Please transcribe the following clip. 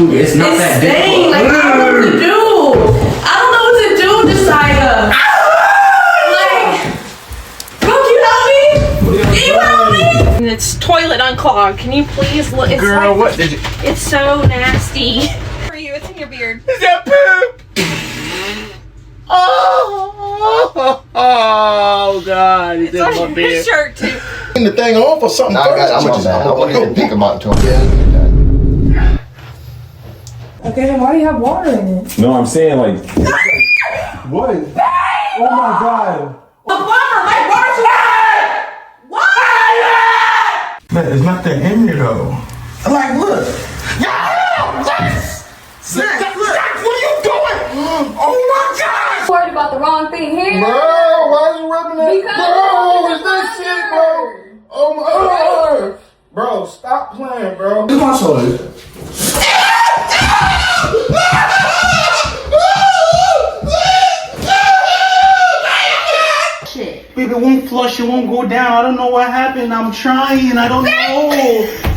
It's not that staying. difficult. Like, I don't know what to do. I don't know what to do, Josiah. Like, bro, can you help me? Can you help me? And it's toilet unclogged. Can you please look? It's Girl, like, what did you? it's so nasty. For you, it's in your beard. Is that poop? Oh God! It's It's on your shirt too. The thing off or something. Nah, I first. want you to pick them up to him. Okay, then why do you have water in it? No, I'm saying like. What? Oh my God. The plumber, like, why is that? Why? Man, there's nothing in here though. Like, look. Zach, what are you doing? Oh my God! Worried about the wrong thing here. Bro, why is you rubbing that? Because Bro, is that shit, bro? Oh my God! Bro, stop playing, bro. This is my shoulder. Shit. Baby, it won't flush, it won't go down. I don't know what happened. I'm trying. I don't know.